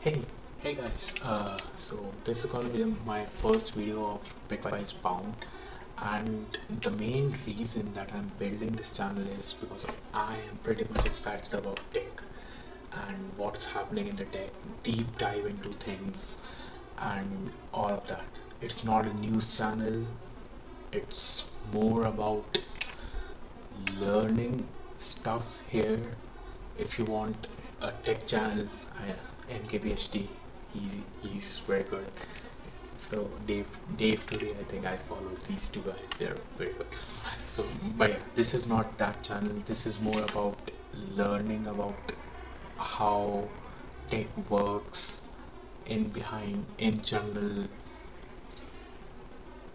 Hey, hey guys. So this is gonna be my first video of Bitwise Bound, and the main reason that I'm building this channel is because I am pretty much excited about tech and what's happening in the tech, deep dive into things, and all of that. It's not a news channel. It's more about learning stuff here. If you want a tech channel, MKBHD, he's very good. So Dave today, I think I follow these two guys. They're very good. So, but yeah, this is not that channel. This is more about learning about how tech works in general,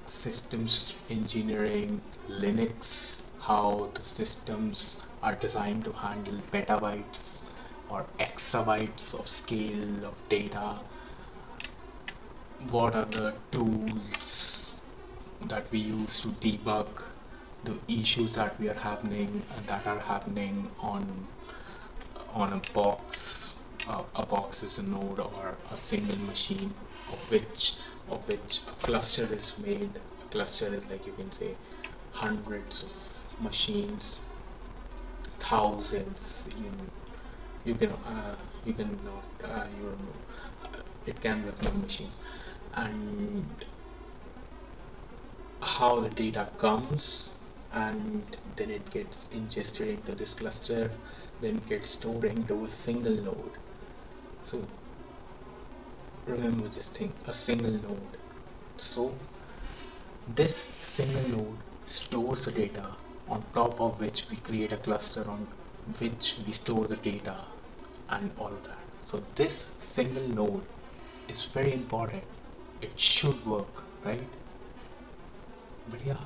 systems engineering, Linux, how the systems are designed to handle petabytes or exabytes of scale of data. What are the tools that we use to debug the issues that are happening on a box. A box is a node or a single machine of which a cluster is made. A cluster is, like, you can say, hundreds of machines, thousands. You can not you don't know. It can be of many machines, and how the data comes, and then it gets ingested into this cluster, then it gets stored into a single node. So remember this thing, a single node. So this single node stores the data, on top of which we create a cluster on which we store the data and all of that. So this single node is very important. It should work, right? But yeah,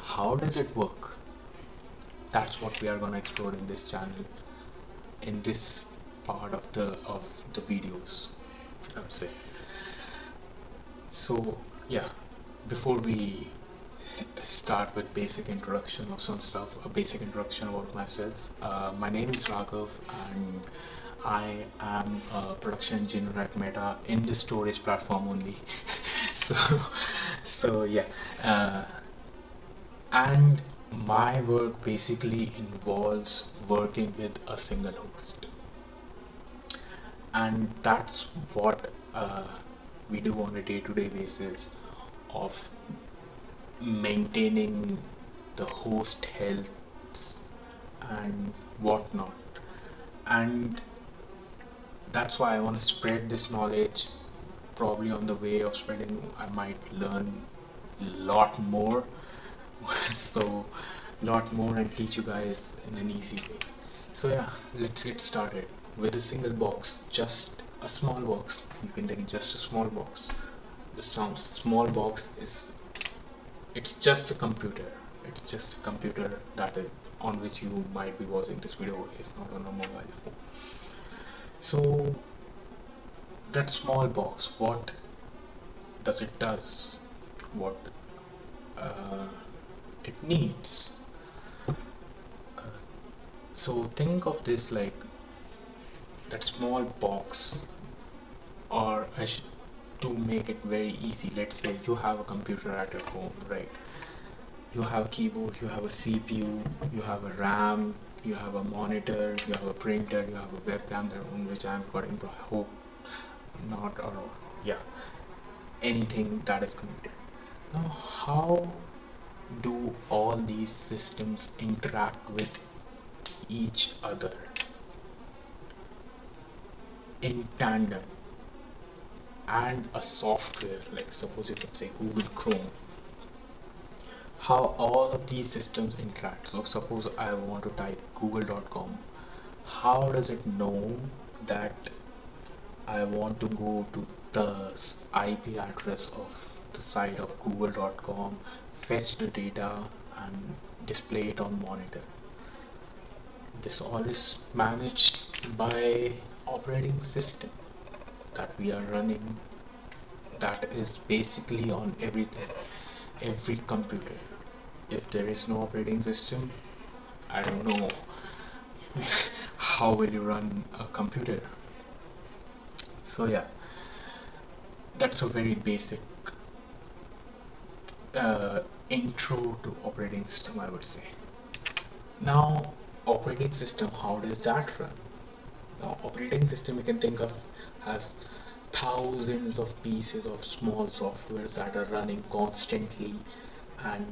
how does it work? That's what we are gonna explore in this channel, in this part of the videos, I would say. So yeah, before we start with basic introduction of some stuff, a basic introduction about myself. My name is Raghav, and I am a production engineer at Meta in the storage platform only. so, so yeah, and my work basically involves working with a single host, and that's what we do on a day-to-day basis of maintaining the host health and whatnot. And that's why I want to spread this knowledge. Probably on the way of spreading, I might learn a lot more. So lot more, and teach you guys in an easy way. So yeah, let's get started with a single box, just a small box. You can take just a small box. The small box is, it's just a computer. It's just a computer that is on which you might be watching this video, if not on a mobile phone. So that small box, what does it does? What uh, it needs? So think of this like that small box, or I should, to make it very easy, let's say you have a computer at your home, right? You have a keyboard, you have a CPU, you have a RAM, you have a monitor, you have a printer, you have a webcam on which I'm recording. I hope not, or yeah, anything that is connected. Now, how do all these systems interact with each other in tandem? And a software, like suppose you can say Google Chrome, how all of these systems interact. So suppose I want to type google.com. How does it know that I want to go to the IP address of the site of google.com, fetch the data, and display it on monitor? This all is managed by operating system that we are running, that is basically on every computer. If there is no operating system, I don't know how will you run a computer. So yeah, that's a very basic intro to operating system, I would say. Now, operating system, how does that run? Now, operating system you can think of as thousands of pieces of small softwares that are running constantly and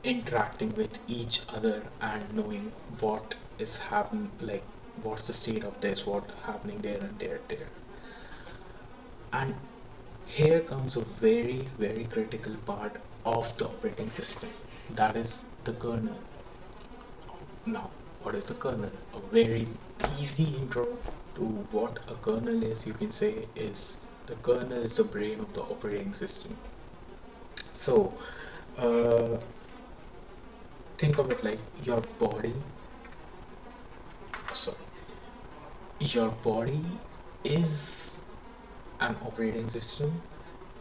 interacting with each other and knowing what is happening, like what's the state of this, what's happening there and there. And here comes a very, very critical part of the operating system, that is the kernel. Now, what is a kernel? A very easy intro to what a kernel is, you can say, is the kernel is the brain of the operating system. So, uh, think of it like your body. Sorry, your body is an operating system,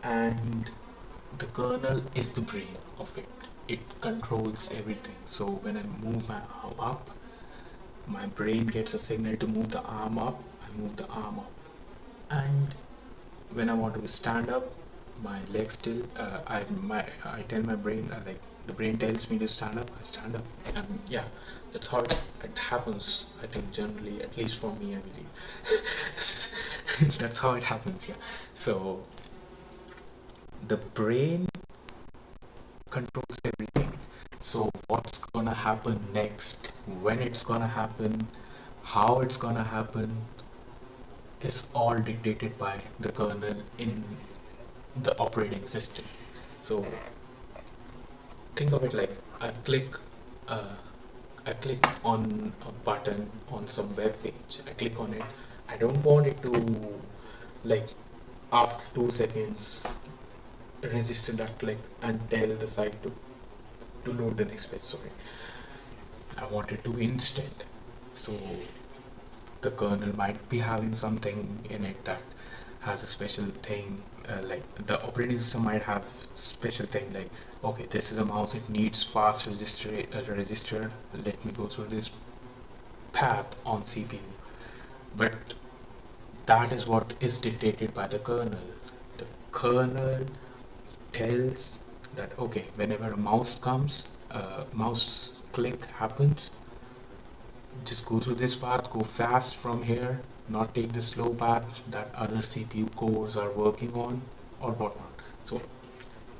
and the kernel is the brain of it. It controls everything. So when I move my arm up, my brain gets a signal to move the arm up. I move the arm up, and when I want to stand up, my legs still. I tell my brain, like the brain tells me to stand up. I stand up, and yeah, that's how it happens. I think generally, at least for me, I believe that's how it happens. Yeah. So the brain controls everything. So what's gonna happen next, when it's gonna happen, how it's gonna happen, is all dictated by the kernel in the operating system. So think of it like I click, uh, I click on a button on some web page. I click on it. I don't want it to, like, after 2 seconds register that click and tell the site to load the next page. Sorry, I want it to be instant. So the kernel might be having something in it that has a special thing, like the operating system might have special thing like, okay, this is a mouse, it needs fast register, let me go through this path on CPU. But that is what is dictated by the kernel. The kernel tells that, okay, whenever a mouse comes, mouse click happens, just go through this path, go fast from here, not take the slow path that other CPU cores are working on or whatnot. So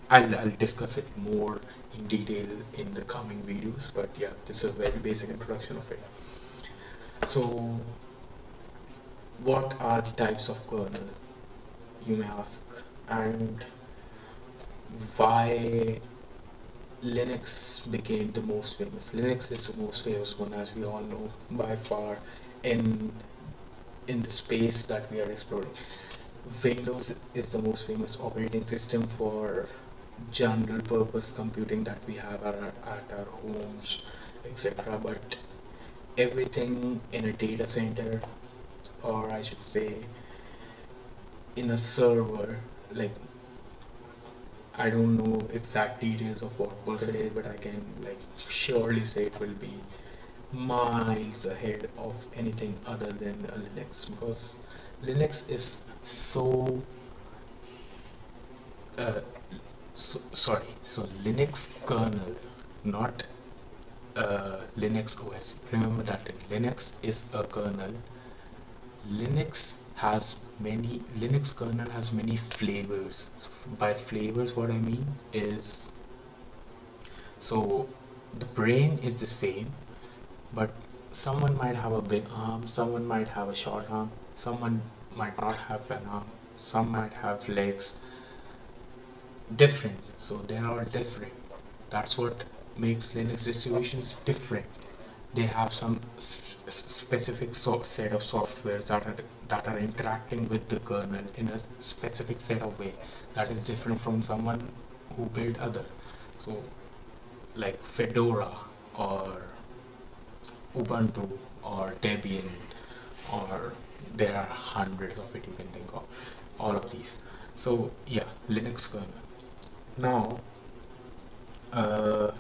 I'll discuss it more in detail in the coming videos, but yeah, this is a very basic introduction of it. So what are the types of kernel, you may ask, and why Linux became the most famous? Linux is the most famous one, as we all know, by far, in the space that we are exploring. Windows is the most famous operating system for general purpose computing that we have at our homes, etc. But everything in a data center, or I should say in a server, like, I don't know exact details of what percentage, but I can like surely say it will be miles ahead of anything other than Linux, because Linux is so, uh, so Linux kernel, not Linux OS. Remember that thing. Linux is a kernel. Linux kernel has many flavors. By flavors, what I mean is, so the brain is the same, but someone might have a big arm, someone might have a short arm, someone might not have an arm, some might have legs, different. So they are all different. That's what makes Linux distributions different. They have some specific set of softwares that are interacting with the kernel in a specific set of way that is different from someone who built other. So like Fedora or Ubuntu or Debian, or there are hundreds of it you can think of, all of these. So yeah, Linux kernel. Now, uh,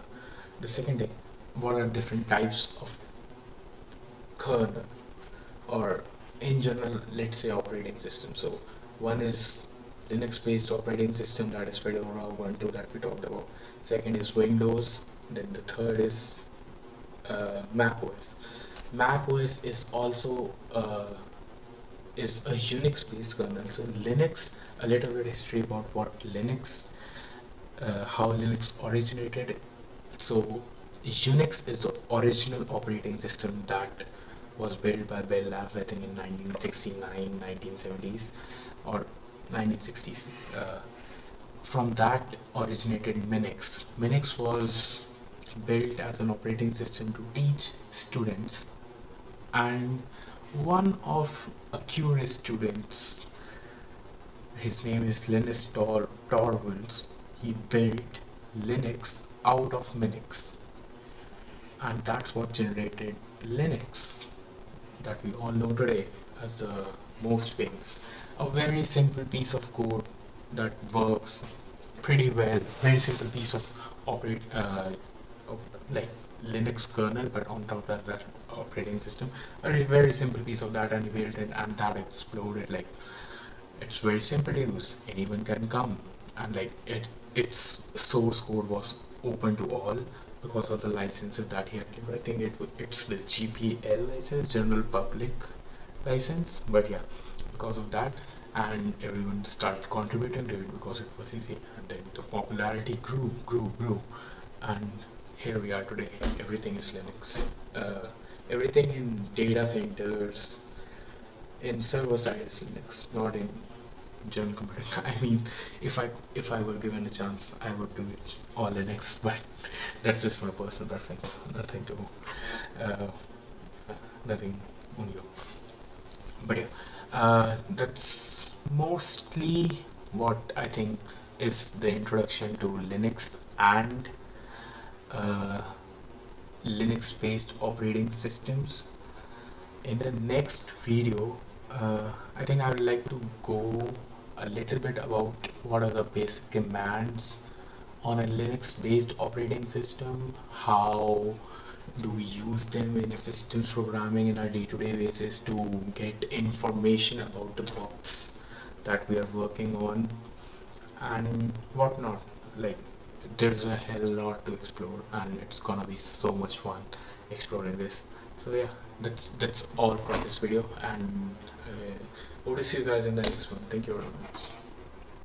the second thing, what are different types of kernel, or in general, let's say operating system. So one is Linux based operating system, that is Fedora, Ubuntu that we talked about. Second is Windows. Then the third is Mac OS. Mac OS is also is a Unix based kernel. So Linux, a little bit history about what Linux, how Linux originated. So Unix is the original operating system that was built by Bell Labs, I think in 1969, 1970s or 1960s. From that originated Minix. Minix was built as an operating system to teach students, and one of a curious students, his name is Linus Torvalds, he built Linux out of Minix, and that's what generated Linux that we all know today as the most famous. A very simple piece of code that works pretty well. Very simple piece of operate like Linux kernel, but on top of that operating system. A very simple piece of that, and he built it, and that exploded. Like it's very simple to use. Anyone can come, and like its source code was open to all because of the licenses that he had given. I think it's the GPL license, General Public License. But yeah, because of that, and everyone started contributing to it because it was easy, and then the popularity grew, and here we are today. Everything is Linux. Everything in data centers, in server side is Linux, not in general computing. I mean, if I were given a chance, I would do it all Linux, but that's just my personal preference. Uh, nothing on you. But yeah, that's mostly what I think is the introduction to Linux and uh, Linux-based operating systems. In the next video, I think I would like to go a little bit about what are the basic commands on a Linux-based operating system, how do we use them in systems programming in our day-to-day basis to get information about the box that we are working on and whatnot. Like, there's a hell lot to explore, and it's gonna be so much fun exploring this. So yeah, that's all for this video, and hope to see you guys in the next one. Thank you very much.